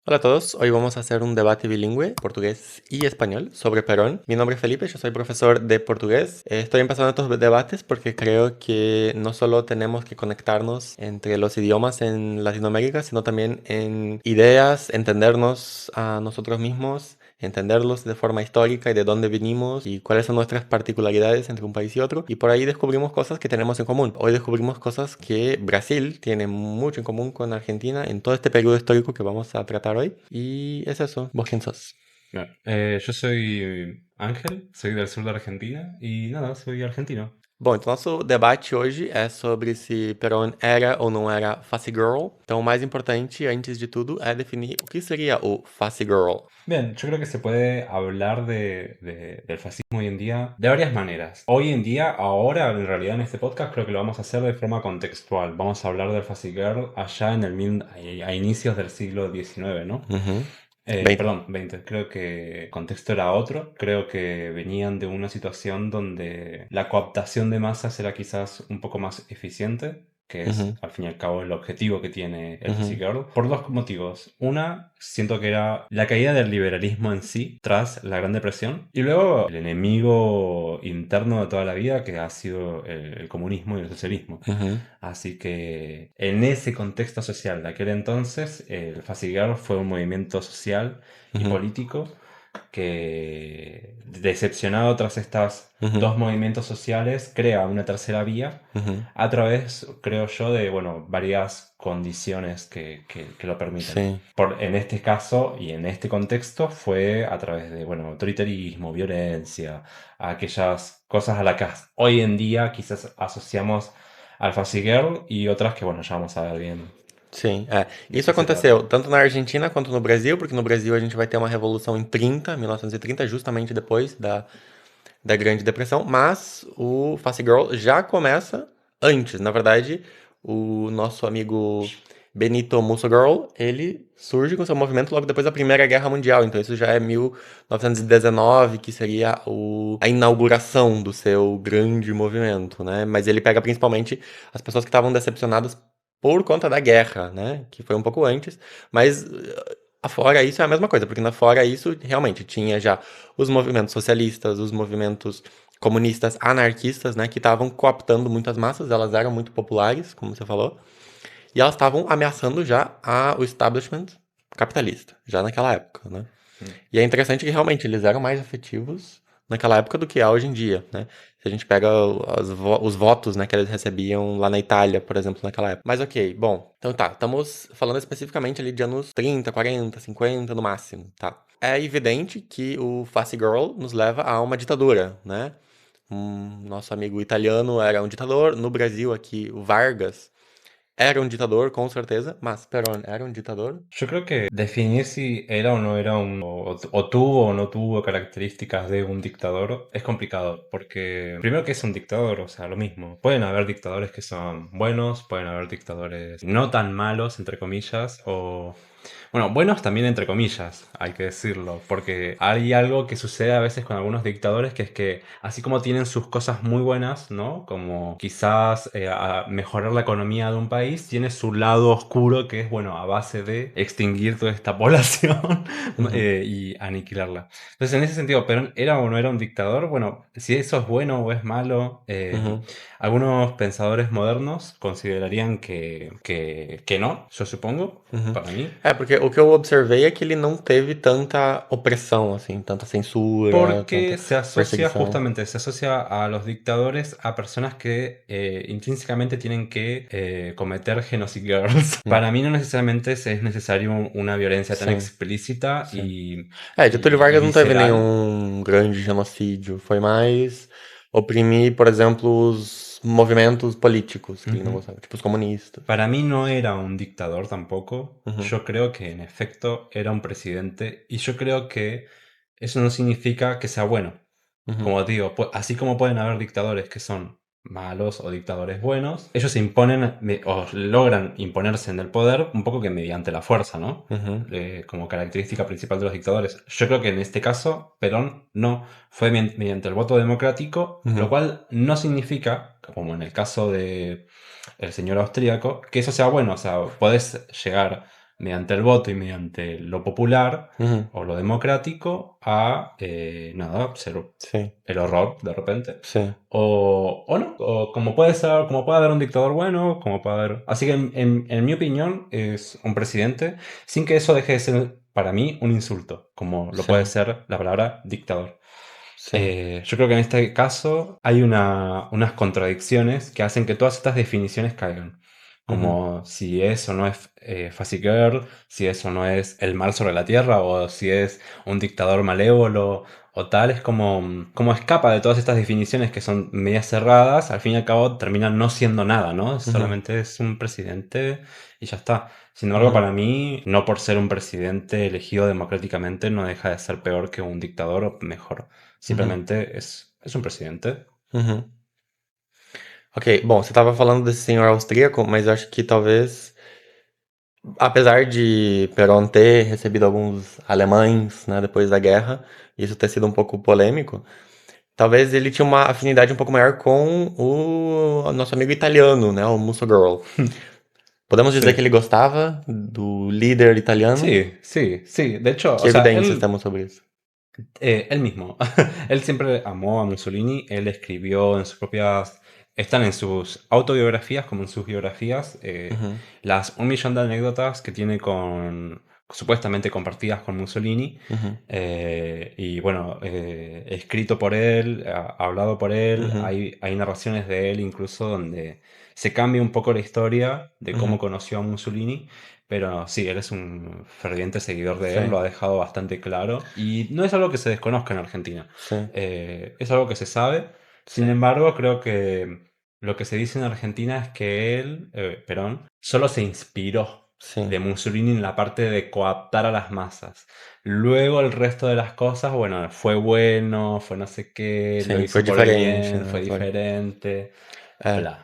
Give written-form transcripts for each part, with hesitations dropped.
Hola a todos, hoy vamos a hacer un debate bilingüe, portugués y español, sobre Perón. Mi nombre es Felipe, yo soy profesor de portugués. Estoy empezando estos debates porque creo que no solo tenemos que conectarnos entre los idiomas en Latinoamérica, sino también en ideas, entendernos a nosotros mismos, entenderlos de forma histórica y de dónde vinimos y cuáles son nuestras particularidades entre un país y otro. Y por ahí descubrimos cosas que tenemos en común. Hoy descubrimos cosas que Brasil tiene mucho en común con Argentina en todo este periodo histórico que vamos a tratar hoy. Y es eso. ¿Vos quién sos? Claro. Yo soy Ángel, soy del sur de Argentina y nada, soy argentino. Bom, então nosso debate hoje é sobre se Perón era ou não era Face Girl. Então, o mais importante, antes de tudo, é definir o que seria o Face Girl. Bien, yo creo que se puede hablar del fascismo hoy en día de varias maneras. Hoy en día, ahora, en realidad en este podcast, creo que lo vamos a hacer de forma contextual. Vamos a hablar del Fascigirl allá a inicios del siglo XIX, ¿no? Uhum. Bem, Perdón, 20. Creo que el contexto era otro. Creo que venían de una situación donde la cooptación de masas era quizás un poco más eficiente, que es uhum, al fin y al cabo el objetivo que tiene el Fancy uhum, Girl, por dos motivos. Una, siento que era la caída del liberalismo en sí tras la Gran Depresión, y luego el enemigo interno de toda la vida que ha sido el comunismo y el socialismo. uhum, Así que en ese contexto social de aquel entonces, el Fasigar fue un movimiento social y uhum, político que, decepcionado tras estos uhum, dos movimientos sociales, crea una tercera vía uhum. a través, creo yo, de bueno, varias condiciones que lo permiten. Sim. En este caso y en este contexto fue a través de bueno, autoritarismo, violencia, aquellas cosas a las que hoy en día quizás asociamos al Fancy Girl y otras que bueno, ya vamos a ver bien Sim, é. de Isso qué se aconteceu tratan. tanto na Argentina quanto no Brasil, porque no Brasil a gente vai ter uma revolução em 1930, justamente depois da Grande Depressão, mas o Face Girl já começa antes. Na verdade, o nosso amigo Benito Mussolini, ele surge com seu movimento logo depois da Primeira Guerra Mundial, então isso já é 1919, que seria a inauguração do seu grande movimento, né? Mas ele pega principalmente as pessoas que estavam decepcionadas por conta da guerra, né? Que foi um pouco antes, mas afora isso é a mesma coisa, porque na fora isso realmente tinha já os movimentos socialistas, os movimentos comunistas, anarquistas, né, que estavam cooptando muitas massas, elas eram muito populares, como você falou, e elas estavam ameaçando já o establishment capitalista, já naquela época, né? Mm. E é interessante que realmente eles eram mais efetivos naquela época do que há hoje em dia, né? Se a gente pega os votos, né, que eles recebiam lá na Itália, por exemplo, naquela época. Mas ok, bom, então tá, estamos falando especificamente ali de anos 30, 40, 50 no máximo, tá? É evidente que o Face Girl nos leva a uma ditadura, né? Nosso amigo italiano era um ditador, no Brasil aqui o Vargas era um ditador, com certeza, mas Perón era um ditador. Yo creo que definir si era o no era o tuvo o no tuvo características de un dictador es complicado, porque primero que es un dictador, o sea, lo mismo. Pueden haber dictadores que son buenos, pueden haber dictadores no tan malos, entre comillas, o bueno, buenos también entre comillas, hay que decirlo, porque hay algo que sucede a veces con algunos dictadores que es que así como tienen sus cosas muy buenas, ¿no? Como quizás mejorar la economía de un país, tiene su lado oscuro que es, bueno, a base de extinguir toda esta población Uhum, y aniquilarla. Entonces, en ese sentido, ¿Perón era o no era un dictador? Bueno, si eso es bueno o es malo, uhum. algunos pensadores modernos considerarían que no, yo supongo, Uhum. para mí. É, porque o que eu observei é que ele não teve tanta opressão, assim, tanta censura, tanta Porque se asocia perseguição. justamente, se asocia a los dictadores a personas que intrínsecamente tienen que cometer genocide girls. Hum, Para mí no necesariamente es necesario una violencia tan sim, explícita sim. É, Getúlio y Vargas não teve visceral. nenhum grande genocídio. Foi mais oprimir, por exemplo, os movimentos políticos que ele não Ujú. gostava, tipo os comunistas. Para mí no era un dictador tampoco. Uhum, Yo creo que en efecto era un presidente y yo creo que eso no significa que sea bueno. uhum, Como te digo, así como pueden haber dictadores que son malos o dictadores buenos, ellos se imponen o logran imponerse en el poder un poco que mediante la fuerza, ¿no? uhum, Como característica principal de los dictadores. Yo creo que en este caso Perón no fue mediante el voto democrático, lo uhum, cual no significa, como en el caso de el señor austríaco, que eso sea bueno. O sea, podés llegar mediante el voto y mediante lo popular Ujú. o lo democrático a, nada, ser Sí, el horror de repente. sí. O no, o como puede ser, como puede haber un dictador bueno, como puede haber... Así que en mi opinión es un presidente sin que eso deje de ser para mí un insulto, como lo Sí, puede ser la palabra dictador. sí. Yo creo que en este caso hay unas contradicciones que hacen que todas estas definiciones caigan. Ujú, Como si eso no es Fuzzy Girl, si eso no es el mal sobre la tierra, o si es un dictador malévolo, o tal, es como escapa de todas estas definiciones que son medias cerradas, al fin y al cabo terminan no siendo nada, ¿no? ujú, Solamente es un presidente y ya está. Sin embargo, ujú, para mí, no por ser un presidente elegido democráticamente, no deja de ser peor que un dictador o mejor. ujú, Simplemente es un presidente. uhum. Ok, bom, você estava falando desse senhor austríaco, mas eu acho que talvez, apesar de Perón ter recebido alguns alemães, né, depois da guerra, isso ter sido um pouco polêmico, talvez ele tinha uma afinidade um pouco maior com o nosso amigo italiano, né, o Musso Girl. Podemos dizer que Sí, ele gostava do líder italiano? sí, sí, sí. De hecho, Que o sea, evidências temos sobre isso? él mismo, él siempre amó a Mussolini, él escribió en sus propias, están en sus autobiografías como en sus biografías, Uhum, las 1 millón de anécdotas que tiene supuestamente compartidas con Mussolini, uhum, y bueno, escrito por él, hablado por él, uhum, hay narraciones de él incluso donde se cambia un poco la historia de cómo uhum. conoció a Mussolini. Pero sí, él es un ferviente seguidor de él, lo Sim, ha dejado bastante claro. Y no es algo que se desconozca en Argentina. sim, Es algo que se sabe. Sin sim, embargo, creo que lo que se dice en Argentina es que él, Perón, solo se inspiró de sim. Mussolini en la parte de coaptar a las masas. Luego el resto de las cosas, bueno, fue bueno, fue no sé qué, lo Sim, foi hizo por el diferente, bien, né? fue Foi. diferente, É. bla.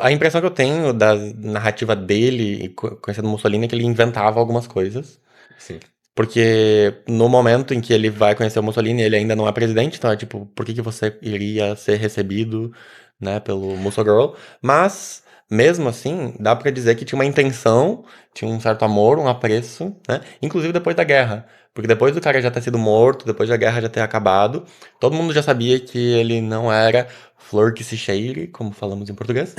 A impressão que eu tenho da narrativa dele, e conhecendo Mussolini, é que ele inventava algumas coisas. Sí. Porque no momento em que ele vai conhecer o Mussolini, ele ainda não é presidente, então é tipo, por que que você iria ser recebido, né, pelo Mussolini? Mas, mesmo assim, dá pra dizer que tinha uma intenção, tinha um certo amor, um apreço, né? Inclusive depois da guerra. Porque depois do cara já ter sido morto, depois da guerra já ter acabado, todo mundo já sabia que ele não era flor que se cheire, como falamos em português.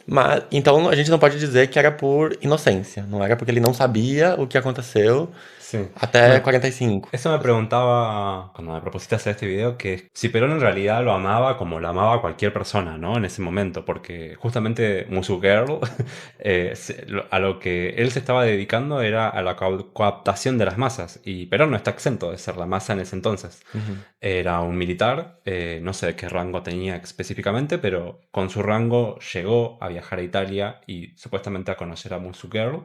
Mas, então a gente não pode dizer que era por inocência, não era porque ele não sabia o que aconteceu Sí. até Bueno, 45. eso me preguntaba cuando me propusiste hacer este video, que si Perón en realidad lo amaba como lo amaba cualquier persona, ¿no? En ese momento, porque justamente Musu Girl, a lo que él se estaba dedicando era a la coaptación de las masas, y Perón no está exento de ser la masa en ese entonces. Uhum, Era un militar, no sé qué rango tenía específicamente, pero con su rango llegó a viajar a Italia y supuestamente a conocer a Musu Girl.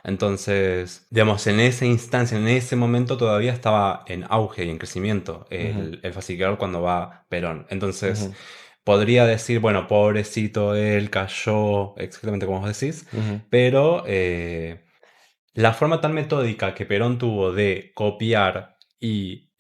Entonces, digamos, en esa instancia, en ese momento todavía estaba en auge y en crecimiento uhum, el Fuzzy Girl cuando va Perón. Entonces, uhum, podría decir, bueno, pobrecito él, cayó, exactamente como vos decís, uhum, pero la forma tan metódica que Perón tuvo de copiar y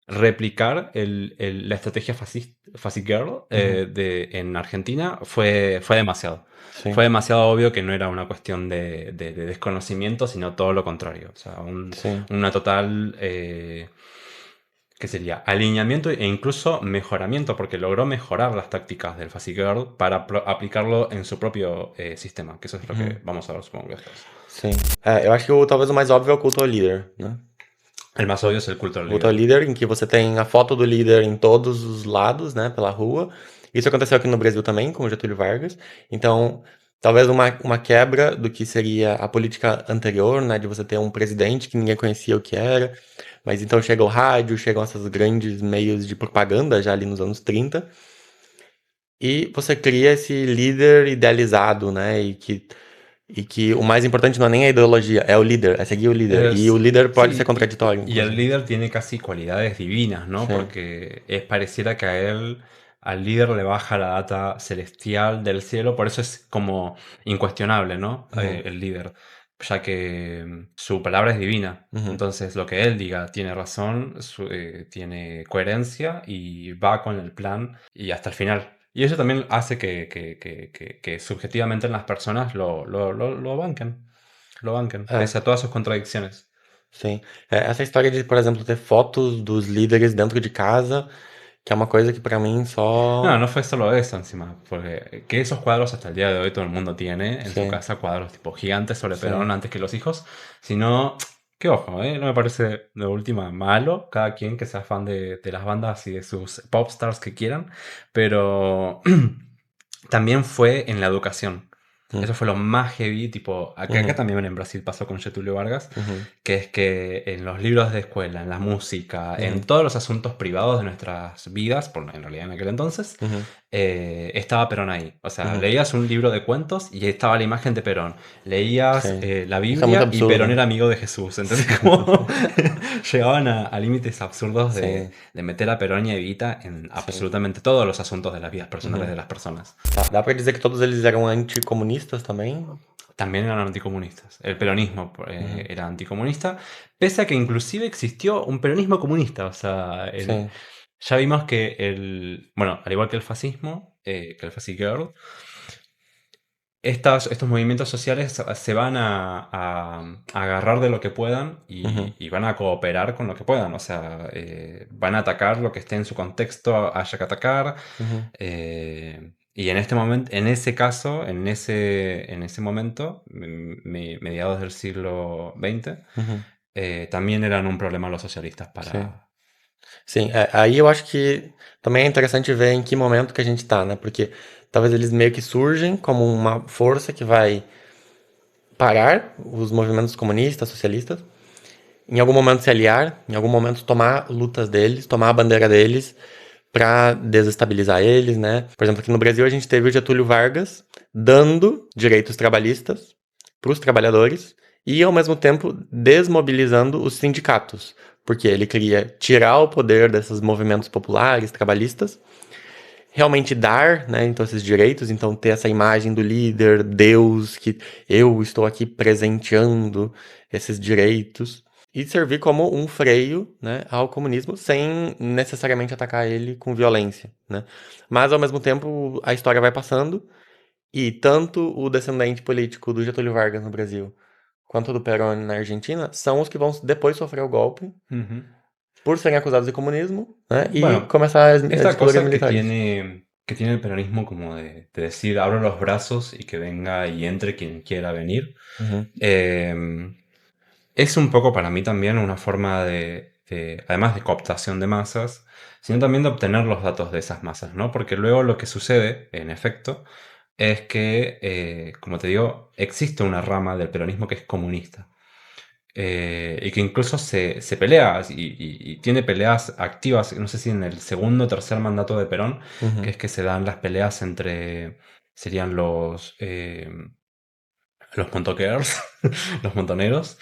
replicar la estrategia Fuzzy Girl uhum. en Argentina fue demasiado. Fue Sim, demasiado obvio que no era una cuestión de desconocimiento, sino todo lo contrario. O sea, sim, una total, ¿qué sería? Alineamiento e incluso mejoramiento, porque logró mejorar las tácticas del Fuzzy Girl para aplicarlo en su propio sistema, que eso es lo que uhum, vamos a ver, supongo que después. sim. Eu acho que talvez o mais óbvio é o culto ao líder, né? El más obvio es el culto al O culto ao líder. líder, em que você tem a foto do líder em todos os lados, né, pela rua. Isso aconteceu aqui no Brasil também, com o Getúlio Vargas. Então, talvez uma quebra do que seria a política anterior, né, de você ter um presidente que ninguém conhecia o que era. Mas então chega o rádio, chegam esses grandes meios de propaganda já ali nos anos 30. E você cria esse líder idealizado, né? E que o mais importante não é nem a ideologia, é o líder, é seguir o líder. E o líder pode ser Sí, contraditório, y el inclusive. líder tiene casi cualidades divinas, ¿no? Sim. Porque pareciera que al líder le baja la data celestial del cielo, por eso es como incuestionable, ¿no? Uhum, El líder, ya que su palabra es divina. uhum, Entonces, lo que él diga tiene razón, tiene coherencia y va con el plan y hasta el final. Y eso también hace que subjetivamente en las personas lo banquen. Lo banquen, É, pese a todas sus contradicciones. sim. Essa história de, por exemplo, ter fotos dos líderes dentro de casa, que é uma coisa que pra mim No, só. no fue solo eso encima, porque que esos cuadros hasta el día de hoy todo el mundo tiene en su Sim, casa, cuadros tipo gigantes sobre Perón sim. antes que los hijos, sino, que ojo, no me parece de última malo, cada quien que sea fan de las bandas y de sus pop stars que quieran, pero también fue en la educación. Hum, Eso fue lo más heavy, tipo, acá uhum, también en Brasil pasó con Getúlio Vargas, uhum, que es que en los libros de escuela, en la música, en uhum, todos los asuntos privados de nuestras vidas, en realidad en aquel entonces, uhum, estaba Perón ahí. O sea, uhum. leías un libro de cuentos y estaba la imagen de Perón. Leías Sim. la Isso é muito Biblia y Perón absurdo. era amigo de Jesús. Entonces, como llegaban a límites absurdos Sim, de meter a Perón y a Evita en sim. absolutamente todos los asuntos de las vidas personales Uhum. de las personas. Tá. Dá pra dizer que todos eles eram anticomunistas também? También eran anticomunistas. El peronismo Uhum. era anticomunista, pese a que inclusive existió un peronismo comunista. O sea, Sim. ya vimos que bueno, al igual que el fascismo, que el Fascigirl, estos movimientos sociales se van a agarrar de lo que puedan Uhum. y van a cooperar con lo que puedan. O sea, van a atacar lo que esté en su contexto, haya que atacar. Uhum. Y en este momento, en ese caso, en ese momento, mediados del siglo XX, Uhum. también eran un problema los socialistas Sim. para... Sim, aí eu acho que também é interessante ver em que momento que a gente tá, né? Porque talvez eles meio que surgem como uma força que vai parar os movimentos comunistas, socialistas, em algum momento se aliar, em algum momento tomar lutas deles, tomar a bandeira deles para desestabilizar eles, né? Por exemplo, aqui no Brasil a gente teve o Getúlio Vargas dando direitos trabalhistas para os trabalhadores e ao mesmo tempo desmobilizando os sindicatos, porque ele queria tirar o poder desses movimentos populares trabalhistas, realmente dar, né, então esses direitos, então ter essa imagem do líder, Deus, que eu estou aqui presenteando esses direitos e servir como um freio, né, ao comunismo sem necessariamente atacar ele com violência, né? Mas ao mesmo tempo a história vai passando e tanto o descendente político do Getúlio Vargas no Brasil quanto do Perón na Argentina são os que vão depois sofrer o golpe Ujú. por serem acusados de comunismo, né, e Bueno, começar as esta ditaduras cosa militares. que tiene el peronismo como de decir abro los brazos y que venga y entre quien quiera venir, Uhum, eh, es un poco para mí también una forma además de cooptación de masas, sino también de obtener los datos de esas masas, ¿no? Porque luego lo que sucede, en efecto, es que, como te digo, existe una rama del peronismo que es comunista. Y que incluso se pelea y tiene peleas activas, no sé si en el segundo o tercer mandato de Perón, que uhum, es que se dan las peleas entre, serían los montoqueros, los montoneros,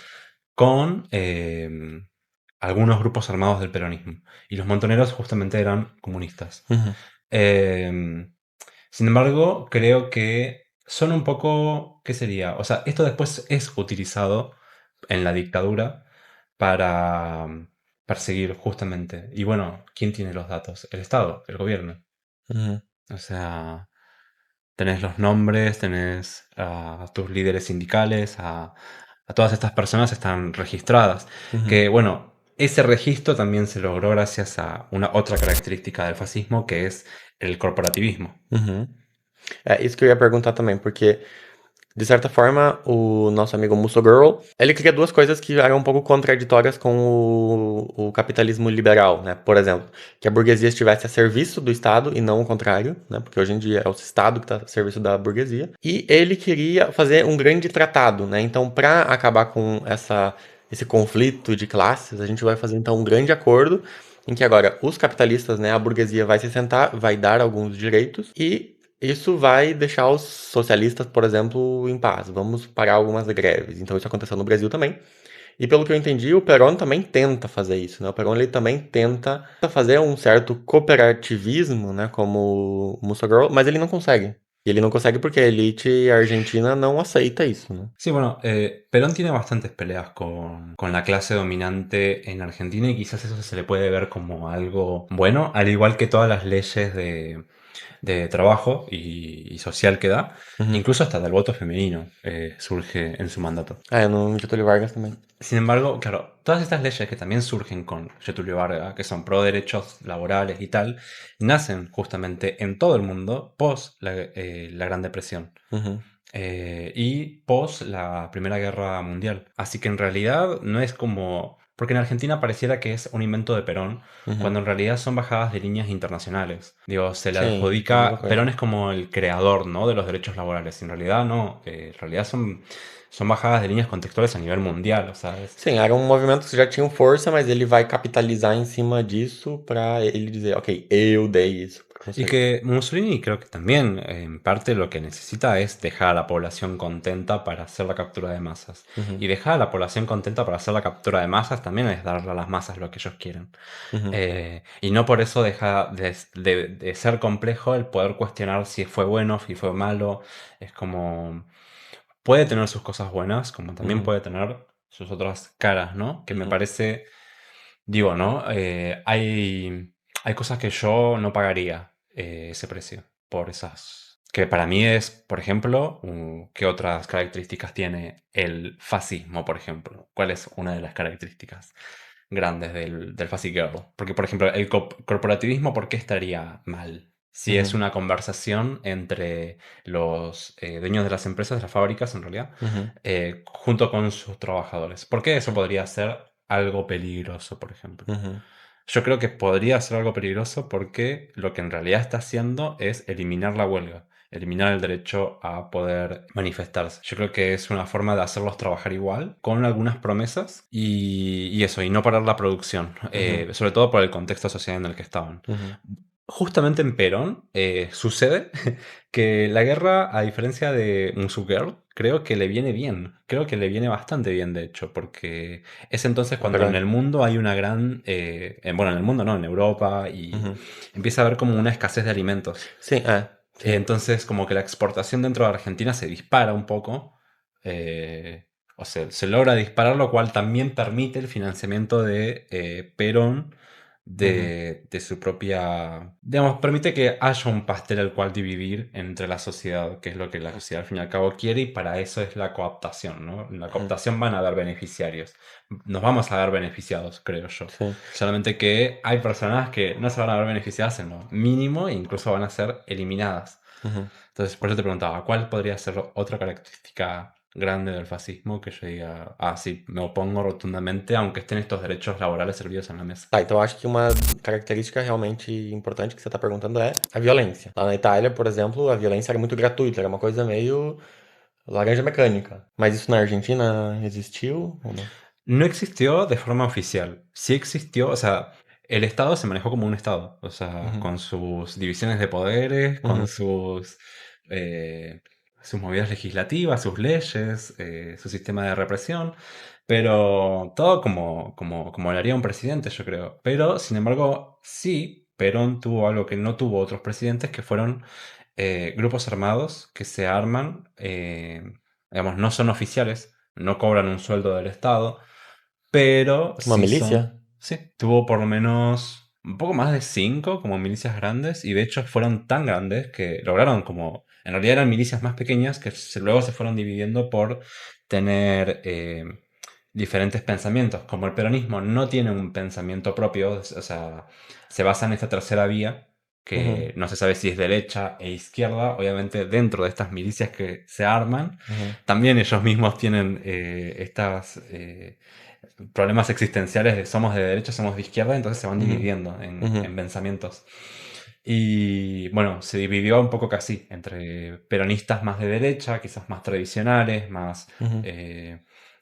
con algunos grupos armados del peronismo. Y los montoneros justamente eran comunistas. uhum, Eh, Sin embargo, creo que son un poco, ¿qué sería? O sea, esto después es utilizado en la dictadura para perseguir justamente. Y bueno, ¿quién tiene los datos? El Estado, el gobierno. uhum, O sea, tenés los nombres, tenés a tus líderes sindicales, a todas estas personas están registradas. uhum, Que bueno, ese registro también se logró gracias a una otra característica del fascismo que es el corporativismo. uhum. É isso que eu ia perguntar também, porque, de certa forma, o nosso amigo Musso Girl, ele cria duas coisas que eram um pouco contraditórias com o capitalismo liberal, né? Por exemplo, que a burguesia estivesse a serviço do Estado e não o contrário, né? Porque hoje em dia é o Estado que está a serviço da burguesia. E ele queria fazer um grande tratado, né? Então, para acabar com esse conflito de classes, a gente vai fazer então um grande acordo em que agora os capitalistas, né, a burguesia vai se sentar, vai dar alguns direitos e isso vai deixar os socialistas, por exemplo, em paz. Vamos parar algumas greves. Então isso aconteceu no Brasil também. E pelo que eu entendi, o Perón também tenta fazer isso, né? O Perón ele também tenta fazer um certo cooperativismo, né, como o Mussagirl, mas ele não consegue. E ele não consegue porque a elite argentina não aceita isso, né? Sí, bueno, Perón tiene bastantes peleas con la clase dominante en Argentina y quizás eso se le puede ver como algo bueno, al igual que todas las leyes de trabajo y social que da, Uhum. incluso hasta del voto femenino surge en su mandato. Ah, no Getúlio Vargas também. Sin embargo, claro, todas estas leyes que también surgen con Getúlio Vargas, que son pro derechos laborales y tal, nacen justamente en todo el mundo post la Gran Depresión Uhum. y post la Primera Guerra Mundial. Así que en realidad no es como... Porque en Argentina pareciera que es un invento de Perón, Uhum. cuando en realidad son bajadas de líneas internacionales. Digo, se le Sim, é a mesma adjudica... coisa. Perón es como el creador, ¿no?, de los derechos laborales. En realidad no, en realidad son bajadas de líneas contextuales a nivel mundial, o sea, Sim, era um movimento que já tinha força, mas ele vai capitalizar em cima disso pra ele dizer, ok, eu dei isso pra Y conseguir. que Mussolini creo que también en parte lo que necesita es dejar a la población contenta para hacer la captura de masas. Uhum. Y dejar a la población contenta para hacer la captura de masas también es darle a las masas lo que ellos quieren. Uhum. Y no por eso deja de ser complejo el poder cuestionar si fue bueno, si fue malo. Es como... Puede tener sus cosas buenas, como también Uhum. puede tener sus otras caras, ¿no? Que me Uhum. parece... Digo, ¿no? Hay cosas que yo no pagaría ese precio por esas. Que para mí es, por ejemplo, ¿qué otras características tiene el fascismo, por ejemplo? ¿Cuál es una de las características grandes del Fascist Girl? Porque, por ejemplo, el corporativismo, ¿por qué estaría mal? Si es Uhum. una conversación entre los dueños de las empresas, de las fábricas, en realidad, Uhum. junto con sus trabajadores. ¿Por qué eso podría ser algo peligroso, por ejemplo? Uhum. Yo creo que podría ser algo peligroso porque lo que en realidad está haciendo es eliminar la huelga, eliminar el derecho a poder manifestarse. Yo creo que es una forma de hacerlos trabajar igual, con algunas promesas y eso, y no parar la producción, Uhum. sobre todo por el contexto social en el que estaban. Uhum. Justamente en Perón sucede que la guerra, a diferencia de Girl, creo que le viene bien. Creo que le viene bastante bien, de hecho, porque es entonces É cuando en verdade. el mundo hay una gran... bueno, en el mundo no, en Europa, y Uhum. empieza a haber como una escasez de alimentos. Sim, é. Sim. Entonces, como que la exportación dentro de Argentina se dispara un poco, o sea, se logra disparar, lo cual también permite el financiamiento de Perón Uhum. de su propia... Digamos, permite que haya un pastel al cual dividir entre la sociedad, que es lo que la sociedad al fin y al cabo quiere, y para eso es la cooptación, ¿no? En la Uhum. cooptación van a haber beneficiarios. Nos vamos a ver beneficiados, creo yo. Sim. Solamente que hay personas que no se van a ver beneficiadas en lo mínimo e incluso van a ser eliminadas. Uhum. Entonces, por eso te preguntaba, ¿cuál podría ser otra característica grande del fascismo que yo diga, ah, sí, me opongo rotundamente, aunque estén estos derechos laborales servidos en la mesa? Tá, então eu acho que uma característica realmente importante que você está perguntando é a violência. Lá na Itália, por exemplo, a violência era muito gratuita, era uma coisa meio laranja mecânica. Mas isso na Argentina existiu ou não? No existió de forma oficial. Sí existió, o sea, el Estado se manejó como un Estado, o sea, Uhum. con sus divisiones de poderes, con Uhum. sus movidas legislativas, sus leyes, su sistema de represión, pero todo como lo haría un presidente, yo creo. Pero, sin embargo, sí, Perón tuvo algo que no tuvo otros presidentes, que fueron grupos armados que se arman, digamos, no son oficiales, no cobran un sueldo del Estado, pero Uma sí milícia? son, sí, tuvo por lo menos un poco más de 5 como milicias grandes y de hecho fueron tan grandes que lograron como, en realidad eran milicias más pequeñas que luego se fueron dividiendo por tener diferentes pensamientos. Como el peronismo no tiene un pensamiento propio, o sea, se basa en esta tercera vía Uhum. que no se sabe si es derecha e izquierda, obviamente dentro de estas milicias que se arman, Uhum. también ellos mismos tienen estas problemas existenciales de somos de derecha, somos de izquierda, entonces se van Uhum. dividiendo en Uhum. pensamientos. Y bueno, se dividió un poco casi entre peronistas más de derecha, quizás más tradicionales, más Uhum.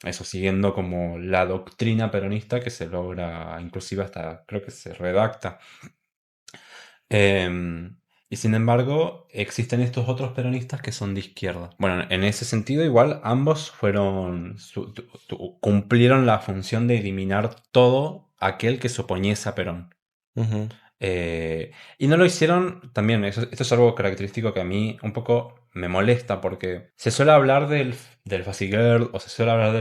eso, siguiendo como la doctrina peronista que se logra, inclusive hasta creo que se redacta. Em, y sin embargo, existen estos otros peronistas que son de izquierda. Bueno, en ese sentido, igual ambos fueron cumplieron la función de eliminar todo aquel que se oponiese a Perón. Uhum. Y no lo hicieron también, esto es algo característico que a mí un poco me molesta porque se suele hablar del Fuzzy Girl o se suele hablar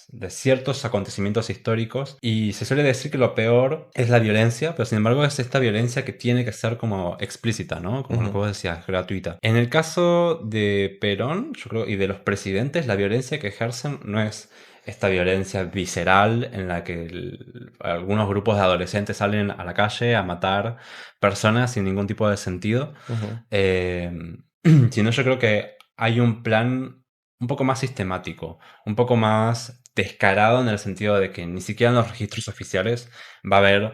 de ciertos acontecimientos históricos y se suele decir que lo peor es la violencia, pero sin embargo es esta violencia que tiene que ser como explícita, ¿no? Como lo que Ujú, vos decías, gratuita. En el caso de Perón, yo creo, y de los presidentes, la violencia que ejercen no es esta violencia visceral en la que algunos grupos de adolescentes salen a la calle a matar personas sin ningún tipo de sentido, ujú, eh, sino yo creo que hay un plan un poco más sistemático, un poco más descarado en el sentido de que ni siquiera en los registros oficiales va a haber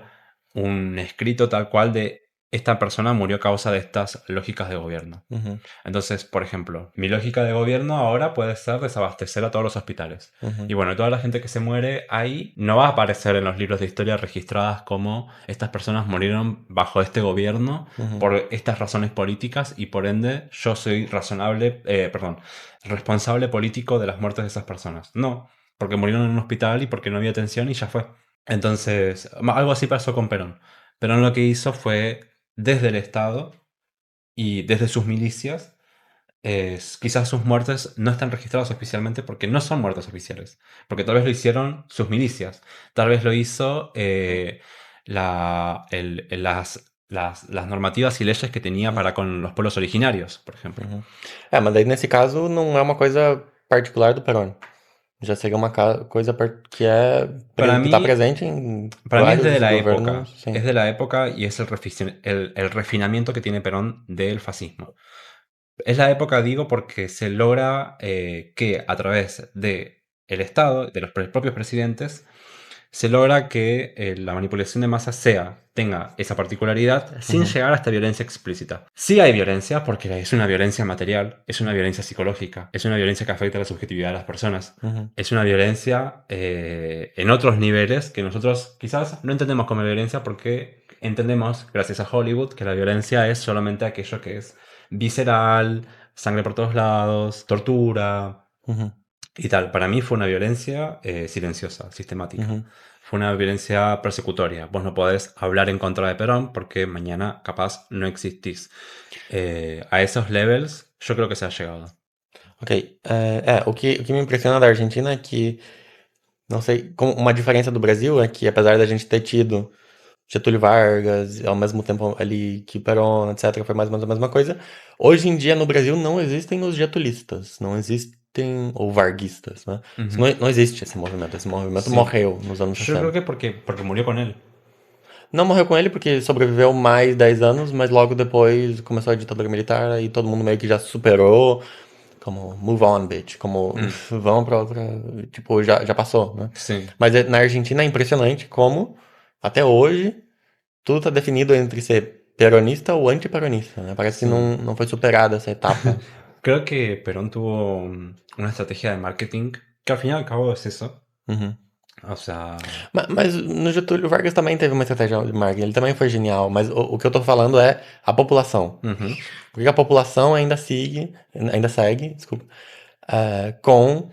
un escrito tal cual de esta persona murió a causa de estas lógicas de gobierno. ujú, Entonces, por ejemplo, mi lógica de gobierno ahora puede ser desabastecer a todos los hospitales. ujú, Y bueno, toda la gente que se muere ahí no va a aparecer en los libros de historia registradas como estas personas murieron bajo este gobierno ujú, por estas razones políticas y por ende yo soy responsable político de las muertes de esas personas. No, porque murieron en un hospital y porque no había atención y ya fue. Entonces, algo así pasó con Perón. Perón lo que hizo fue desde el Estado y desde sus milicias, quizás sus muertes no están registradas oficialmente porque no son muertes oficiales, porque tal vez lo hicieron sus milicias, tal vez lo hizo las normativas y leyes que tenía uhum, para con los pueblos originarios, por ejemplo. uhum. É, mas daí nesse caso não é uma coisa particular do Perón. Já seria uma coisa que Para que está mí, presente em para mí vários governos, sim. es de la época y es el refinamiento que tiene Perón del fascismo. Es la época, digo, porque se logra que a través de el Estado, de los propios presidentes, se logra que la manipulación de masas tenga esa particularidad sin Uhum, llegar a esta violencia explícita. Sí hay violencia, porque es una violencia material, es una violencia psicológica, es una violencia que afecta la subjetividad de las personas, uhum, es una violencia en otros niveles que nosotros quizás no entendemos como violencia porque entendemos, gracias a Hollywood, que la violencia es solamente aquello que es visceral, sangre por todos lados, tortura uhum, y tal. Para mí fue una violencia silenciosa, sistemática. uhum. Fue una violencia persecutoria. Vos no podés hablar en contra de Perón porque mañana capaz no existís. A esos levels yo creo que se ha llegado. Ok. O que me impressiona da Argentina é que, não sei, uma diferença do Brasil é que apesar da gente ter tido Getúlio Vargas, e ao mesmo tempo ali que Perón, etc., foi mais ou menos a mesma coisa. Hoje em dia no Brasil não existem os getulistas, não existem, ou varguistas, né? Isso Ujú. não existe esse movimento Sí. morreu nos anos Yo creo 60. que porque murió con él. Não morreu com ele porque sobreviveu mais 10 anos, mas logo depois começou a ditadura militar e todo mundo meio que já superou, como move on, bitch, como Mm, vamos pra outra, tipo, já passou, né? sí, Mas na Argentina é impressionante como até hoje tudo tá definido entre ser peronista ou antiperonista, né? Parece que sí. não foi superada essa etapa. Creo que Perón tuvo una estrategia de marketing que al fin y al cabo es eso. Uhum. O sea, Mas no Getúlio Vargas também teve uma estratégia de marketing, ele também foi genial, mas o que eu tô falando é a população. ujú. Porque a população ainda segue, desculpa, com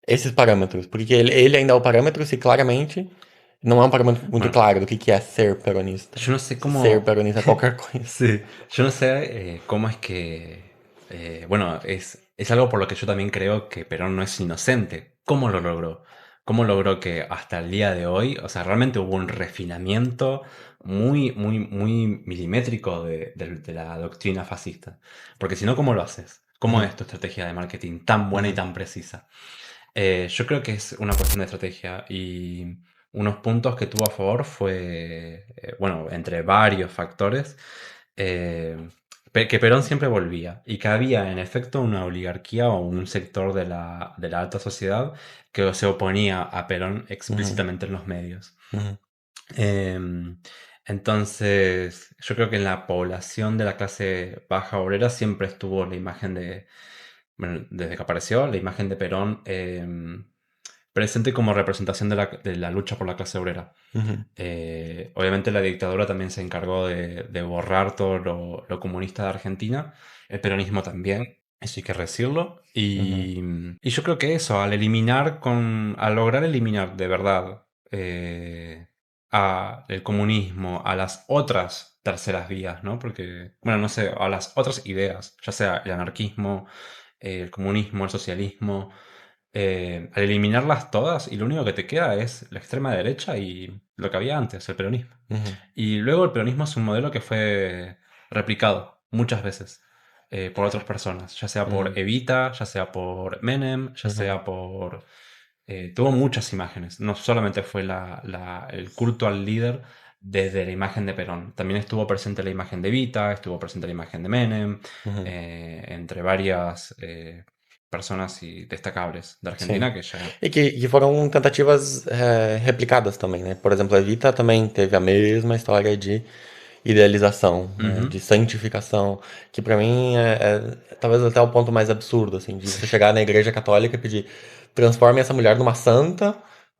esses parâmetros. Porque ele ainda é o parâmetro se claramente não é um parâmetro muito Bueno, claro do que é ser peronista. yo no sé Se ser cómo. peronista é qualquer coisa. Sí, yo no sé cómo es que. Bueno, es algo por lo que yo también creo que Perón no es inocente. ¿Cómo lo logró? ¿Cómo logró que hasta el día de hoy, o sea, realmente hubo un refinamiento muy, muy, muy milimétrico de la doctrina fascista? Porque si no, ¿cómo lo haces? ¿Cómo Uhum, es tu estrategia de marketing tan buena y uhum, tan precisa? Yo creo que es una cuestión de estrategia y unos puntos que tuvo a favor fue, bueno, entre varios factores, eh, que Perón siempre volvía y que había en efecto una oligarquía o un sector de la alta sociedad que se oponía a Perón uhum, explícitamente en los medios. uhum, Em, entonces, yo creo que en la población de la clase baja obrera siempre estuvo la imagen de, bueno, desde que apareció, la imagen de Perón presente como representación de la lucha por la clase obrera. uhum, Obviamente la dictadura también se encargó de borrar todo lo comunista de Argentina, el peronismo también, eso hay que decirlo. uhum, Y yo creo que eso, al lograr eliminar de verdad al comunismo, a las otras terceras vías, ¿no? Porque, bueno, no sé, a las otras ideas, ya sea el anarquismo, el comunismo, el socialismo, al eliminarlas todas y lo único que te queda es la extrema derecha y lo que había antes, el peronismo. Ujú, Y luego el peronismo es un modelo que fue replicado muchas veces por otras personas, ya sea por ujú, Evita, ya sea por Menem, ya ujú, sea por... tuvo muchas imágenes, no solamente fue el culto al líder desde la imagen de Perón, también estuvo presente la imagen de Evita, estuvo presente la imagen de Menem, ujú. entre varias personas y destacables de Sim. Argentina que ya... E que foram tentativas replicadas também, né? Por exemplo, a Evita também teve a mesma história de idealização, né? Ujú. De santificação, que pra mim é talvez até o ponto mais absurdo, assim, de você chegar na igreja católica e pedir transforme essa mulher numa santa,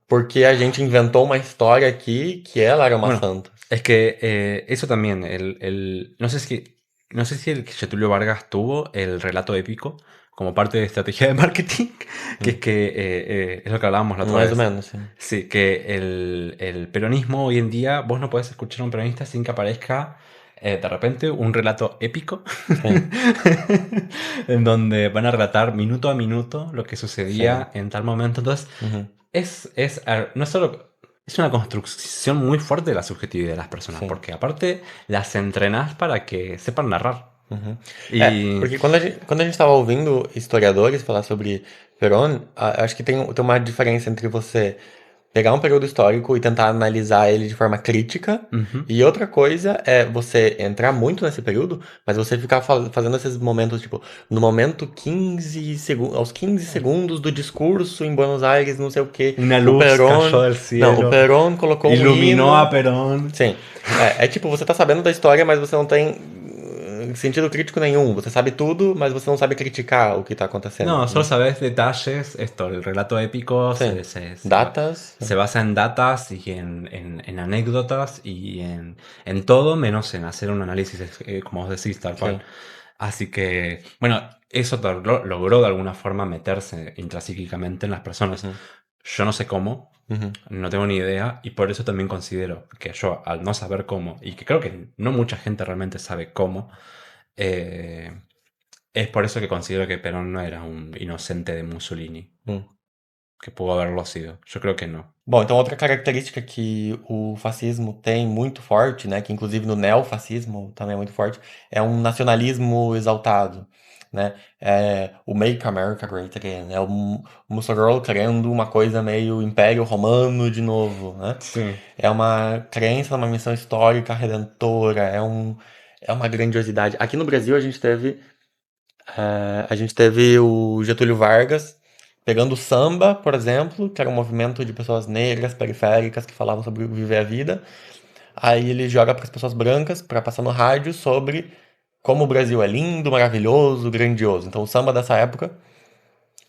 porque a gente inventou uma história aqui que ela era uma Bueno, santa. es que eso también, no sé si el Getulio Vargas tuvo el relato épico como parte de estrategia de marketing, que es Hum. que es lo que hablábamos la otra Mais ou vez. menos, sim. Sí, que el peronismo hoy en día, vos no podés escuchar a un peronista sin que aparezca de repente un relato épico Sim, en donde van a relatar minuto a minuto lo que sim. sucedía en tal momento. Entonces, Uhum, no solo es una construcción muy fuerte de la subjetividad de las personas, sim. porque aparte las entrenás para que sepan narrar. Uhum. É, Y porque quando a gente tava ouvindo historiadores falar sobre Perón, acho que tem uma diferença entre você pegar um período histórico e tentar analisar ele de forma crítica, ujú, e outra coisa é você entrar muito nesse período, mas você ficar fazendo esses momentos, tipo, no momento 15 segundos, aos 15 segundos do discurso em Buenos Aires, não sei o que, una o luz cayó Perón, del não, o cielo, Perón colocou um iluminó a hino. Perón. Sim. É tipo, você tá sabendo da história, mas você não tem sentido crítico nenhum. Você sabe tudo, mas você não sabe criticar o que tá acontecendo, No, solo né? sabes detalles. Esto, el relato épico Sim. Datas. se basa en datas y en anécdotas y en todo menos en hacer un análisis, como vos decís, tal cual. Sim. Así que, bueno, eso logró de alguna forma meterse intrapsíquicamente en las personas. Uhum. Yo no sé cómo, Uhum. no tengo ni idea, y por eso también considero que yo, al no saber cómo, y que creo que no mucha gente realmente sabe cómo, eh, es por eso que considero que Perón no era un inocente de Mussolini, Hum. que pudo haberlo sido. Yo creo que no. Bom, então outra característica que o fascismo tem muito forte, né, que inclusive no neofascismo também é muito forte, é um nacionalismo exaltado, né? É o Make America Great Again, é o Mussolini querendo uma coisa meio Império Romano de novo, né? Sí. É uma crença numa missão histórica redentora, é uma grandiosidade. Aqui no Brasil a gente teve o Getúlio Vargas pegando o samba, por exemplo, que era um movimento de pessoas negras, periféricas, que falavam sobre viver a vida. Aí ele joga para as pessoas brancas, para passar no rádio, sobre como o Brasil é lindo, maravilhoso, grandioso. Então o samba dessa época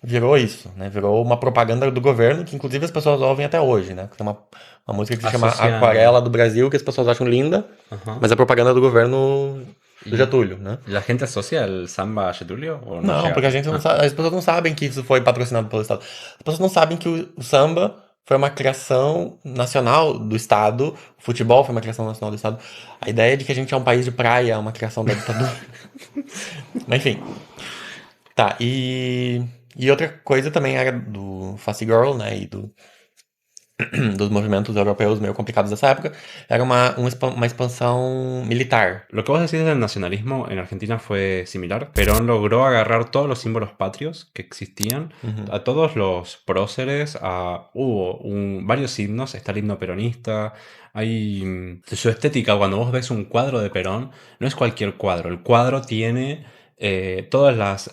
virou isso, né? Virou uma propaganda do governo, que inclusive as pessoas ouvem até hoje, né? Tem uma música que se chama Aquarela Asocian. do Brasil, que as pessoas acham linda, Ajá. mas é propaganda do governo do ¿Y Getúlio, né? la gente asocia el samba a Getulio o no Não, llega porque a tanto? gente não Ah, sabe, as pessoas não sabem que isso foi patrocinado pelo Estado. As pessoas não sabem que o samba foi uma criação nacional do Estado, o futebol foi uma criação nacional do Estado. A ideia de que a gente é um país de praia é uma criação da ditadura. Mas enfim, tá. E outra coisa também era do Face Girl, né? E dos movimentos europeus meio complicados dessa época, era uma expansão militar. lo que vos decís del nacionalismo en Argentina fue similar. Perón logró agarrar todos los símbolos patrios que existían, Uhum, a todos los próceres, hubo varios himnos, está el himno peronista, hay su estética, cuando vos ves un cuadro de Perón, no es cualquier cuadro, el cuadro tiene todas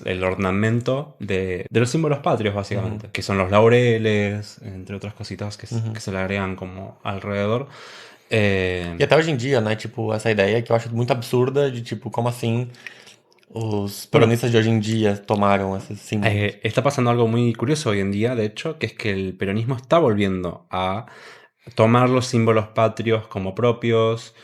el ornamento de los símbolos patrios, uhum, básicamente, que son los laureles, entre otras cositas uhum. que se le agregan como alrededor. E até hoje em dia, né? Tipo, essa ideia que eu acho muito absurda de, tipo, como assim os Bueno, peronistas de hoje em dia tomaram esses símbolos. está pasando algo muy curioso hoy en día, de hecho, que es que el peronismo está volviendo a tomar los símbolos patrios como propios,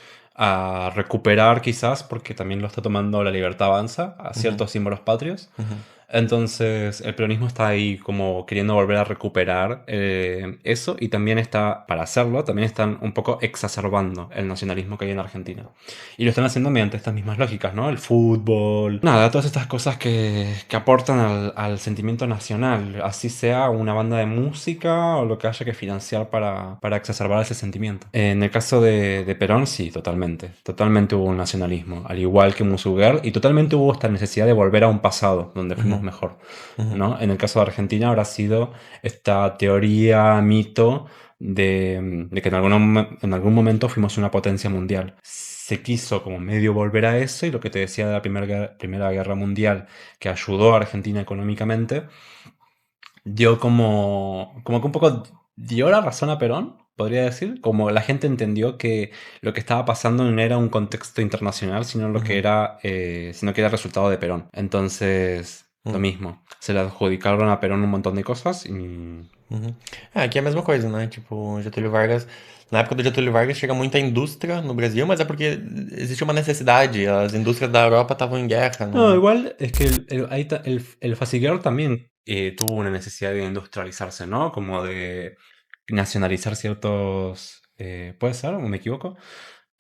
a recuperar quizás, porque también lo está tomando La Libertad Avanza, a Uhum, ciertos símbolos patrios. uhum, Entonces, el peronismo está ahí como queriendo volver a recuperar eso y también está, para hacerlo, también están un poco exacerbando el nacionalismo que hay en Argentina. Y lo están haciendo mediante estas mismas lógicas, ¿no? El fútbol, nada, todas estas cosas que aportan al sentimiento nacional, así sea una banda de música o lo que haya que financiar para exacerbar ese sentimiento. En el caso de Perón, sí, totalmente. Totalmente hubo un nacionalismo, al igual que Musuger, y totalmente hubo esta necesidad de volver a un pasado donde fuimos Ujú, mejor, ujú, ¿no? En el caso de Argentina habrá sido esta teoría, mito de que en algún momento fuimos una potencia mundial. Se quiso como medio volver a eso y lo que te decía de la Primera Guerra Mundial, que ayudó a Argentina económicamente, dio como que un poco dio la razón a Perón, podría decir, como la gente entendió que lo que estaba pasando no era un contexto internacional, ujú, sino que era resultado de Perón. Entonces, lo hum, mismo, se le adjudicaron a Perón un montón de cosas y uhum. É, aqui é a mesma coisa, né? Tipo, Getúlio Vargas. Na época do Getúlio Vargas chega muita indústria no Brasil, mas é porque existia uma necessidade. As indústrias da Europa estavam em guerra, no, não. igual es que el Fasiguior también tuvo una necesidad de industrializarse, ¿no? Como de nacionalizar ciertos... ¿puede ser? ¿O me equivoco?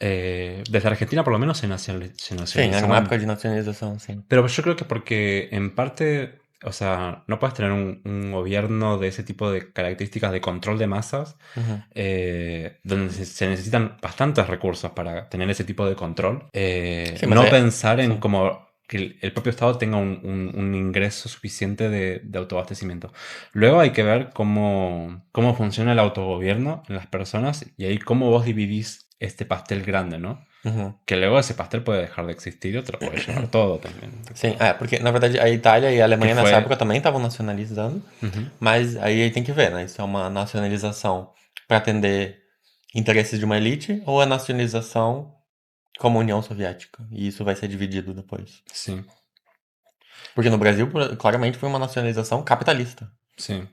Desde Argentina por lo menos se Sim, era uma época nacionalizaban. de nacionalização, sim. Pero yo creo que porque en parte, o sea, no puedes tener un gobierno de ese tipo de características de control de masas, Uhum. donde se necesitan bastantes recursos para tener ese tipo de control. Sim, mas No é. pensar en Sim. como que el propio Estado tenga un ingreso suficiente de autoabastecimiento. Luego hay que ver cómo funciona el autogobierno en las personas y ahí cómo vos dividís este pastel grande, ¿no? Uhum. Que luego esse pastel puede dejar de existir y te lo puede llevar todo también. Sim, é, porque na verdade a Itália e a Que Alemanha nessa fue... época também estavam nacionalizando, Ujú. mas aí tem que ver, né? Isso é uma nacionalização para atender interesses de uma elite ou é nacionalização como a União Soviética? E isso vai ser dividido depois. Sí, Porque no Brasil, claramente, foi uma nacionalização capitalista. sí.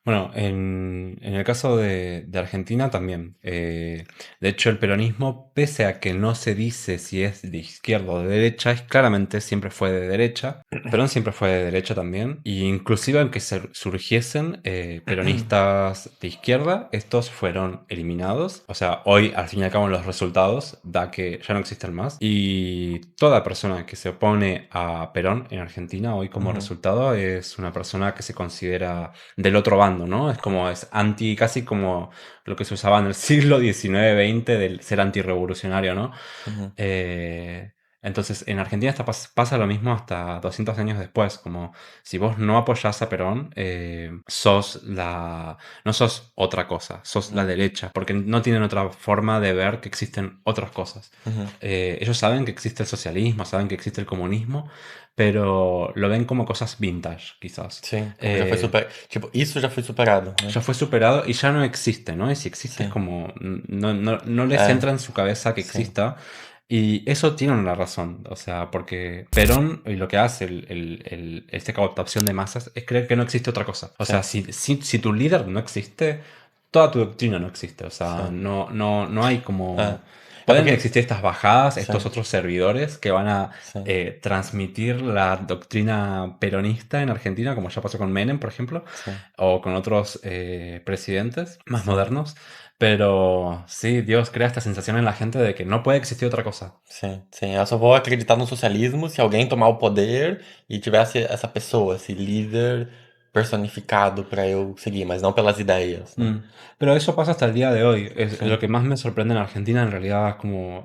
Bueno, en el caso de Argentina también. De hecho, el peronismo, pese a que no se dice si es de izquierda o de derecha, es claramente siempre fue de derecha. Perón siempre fue de derecha también. Y inclusive aunque surgiesen peronistas de izquierda, estos fueron eliminados. O sea, hoy, al fin y al cabo, los resultados da que ya no existen más. Y toda persona que se opone a Perón en Argentina, hoy como Uhum, resultado, es una persona que se considera del otro bando, ¿no? Es como, es anti, casi como lo que se usaba en el siglo XIX, XX, del ser antirrevolucionario, ¿no? uhum, Eh, entonces, en Argentina pasa lo mismo hasta 200 años después, como si vos no apoyás a Perón, no sos otra cosa, sos la uhum, derecha, porque no tienen otra forma de ver que existen otras cosas. uhum. Ellos saben que existe el socialismo, saben que existe el comunismo, pero lo ven como cosas vintage, quizás. Sim, como já foi super... Tipo, isso já foi superado, né? Ya fue superado y ya no existe, ¿no? Y si existe es Sim. como, no les É, entra en su cabeza que sim. exista. Y eso tiene una razón, o sea, porque Perón y lo que hace esta cooptación de masas es creer que no existe otra cosa. O sea, Sim. si tu líder no existe, toda tu doctrina no existe. O sea, Sim. no hay É. como... É Pueden porque... existir estas bajadas, estos Sim. otros servidores que van a Sim. transmitir la doctrina peronista en Argentina, como ya pasó con Menem, por ejemplo, Sim. o con otros presidentes más Sim. modernos. Pero sí, Dios crea esta sensación en la gente de que no puede existir otra cosa. Sim, sim. Eu só vou acreditar no socialismo se alguém tomar o poder e tivesse essa pessoa, esse líder personificado pra eu seguir, mas não pelas ideias, né? Mm. Pero eso pasa hasta el día de hoy. Lo Sim. que más me sorprende en Argentina en realidad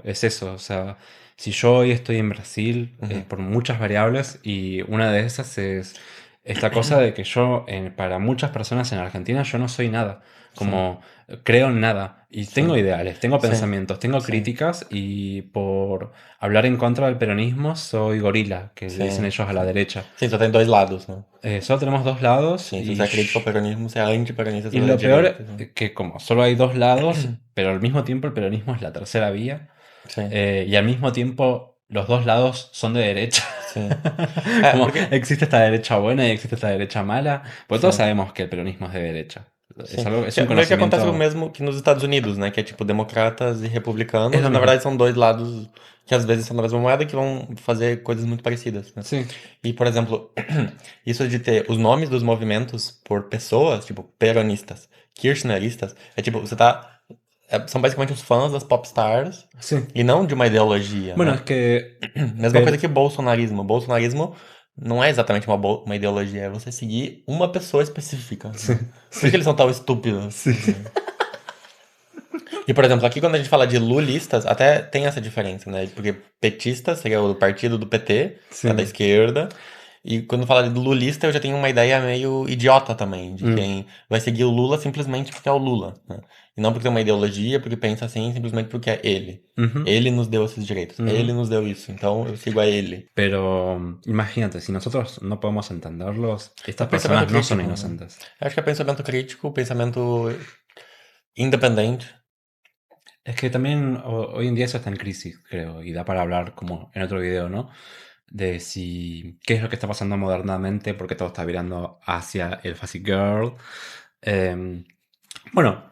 es eso. O sea, si yo hoy estoy en Brasil es Uhum. por muchas variables y una de esas es esta cosa de que yo, para muchas personas en Argentina, yo no soy nada. Sim, Como creo en nada. Y tengo sim, ideales, tengo sim, pensamientos, tengo sim, críticas y por hablar en contra del peronismo soy gorila, que le dicen sim, ellos a la sim. derecha. Sim, só tem dois lados, né? Solo tenemos dos lados Sim, se você acredita ao peronismo, você é antiperonista, você y é da lo direita. peor Né? que como solo hay dos lados, pero al mismo tiempo el peronismo es la tercera vía, Sim, y al mismo tiempo los dos lados son de derecha. sim. É, Como porque... existe esta derecha buena y existe esta derecha mala, porque todos Sim, sabemos que el peronismo es de derecha. sim. Es Que un é meio que acontece o conocimiento. mesmo que nos Estados Unidos, né? Que é tipo democratas e Es republicanos, lo e na mismo. verdade são dois lados que às vezes são da mesma moeda que vão fazer coisas muito parecidas, né? Sí, E, por exemplo, isso de ter os nomes dos movimentos por pessoas, tipo, peronistas, kirchneristas, é tipo, você tá. São basicamente os fãs das popstars sí. e não de uma ideologia, Bueno, né? es que... Mesma coisa Pero... que bolsonarismo. Bolsonarismo não é exatamente uma ideologia, é você seguir uma pessoa específica, Sí, né? Por isso que sí, eles são tão estúpidos, sí. né? E, por exemplo, aqui quando a gente fala de lulistas, até tem essa diferença, né? Porque petista seria o partido do PT, que é da Sí. esquerda. E quando fala de lulista, eu já tenho uma ideia meio idiota também, de Mm. quem vai seguir o Lula simplesmente porque é o Lula, né? E não porque tem uma ideologia, porque pensa assim, simplesmente porque é ele. Ujú, Ele nos deu esses direitos, ele ujú. nos deu isso, então eu sigo a ele. Pero imagínate, si nosotros no podemos entenderlos, É estas o pensamento personas no son crítico, né? inocentes. Eu acho que é pensamento crítico, pensamento independente. Es que también hoy en día eso está en crisis, creo, y da para hablar como en otro video, ¿no? De si qué es lo que está pasando modernamente, porque todo está virando hacia el Fuzzy Girl. Em, bueno,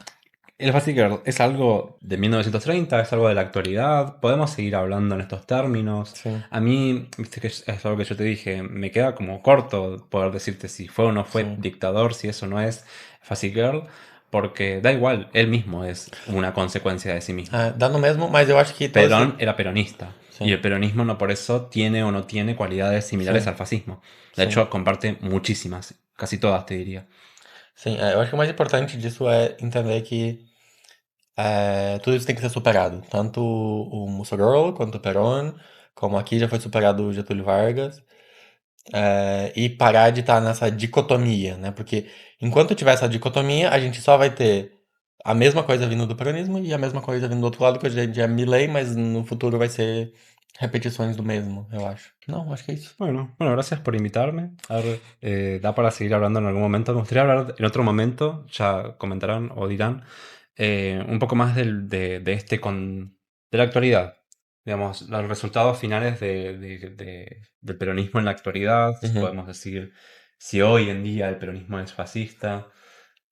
el Fuzzy Girl es algo de 1930, es algo de la actualidad. Podemos seguir hablando en estos términos. Sim, A mí, viste que es algo que yo te dije, me queda como corto poder decirte si fue o no fue sim. dictador, si eso no es Fuzzy Girl, porque da igual, él mismo es una consecuencia de sí mismo. Dá no mesmo, mas eu acho que todo Perón esse. era peronista y Sim, el peronismo no por eso tiene o no tiene cualidades similares sim, al fascismo. De sim. hecho, comparte muchísimas, casi todas te diría. Sim, eu acho que o mais importante disso é entender que tudo isso tem que ser superado. Tanto o Mussolini quanto o Perón, como aqui já foi superado o Getúlio Vargas. E parar de estar nessa dicotomia, né? Porque enquanto tiver essa dicotomia, a gente só vai ter a mesma coisa vindo do peronismo e a mesma coisa vindo do outro lado, que a gente é Milley, mas no futuro vai ser repetições do mesmo, eu acho. Não, acho que é isso. Bueno, gracias por invitarme. A ver, da para seguir hablando en algún momento. Me gustaría hablar en otro momento, ya comentarán o dirán, un poco más de de la actualidad. Digamos, los resultados finales del peronismo en la actualidad, si Uhum. podemos decir si hoy en día el peronismo es fascista.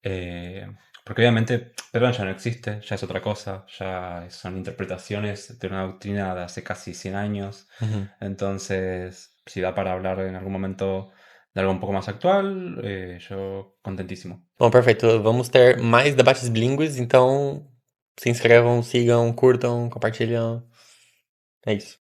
eh, Porque obviamente Perón ya no existe, ya es otra cosa, ya son interpretaciones de una doctrina de hace casi 100 años. Uhum. Entonces, si da para hablar en algún momento de algo un poco más actual, yo contentísimo. Bom, perfeito. Vamos ter mais debates bilíngues, então se inscrevam, sigam, curtam, compartilham. É isso.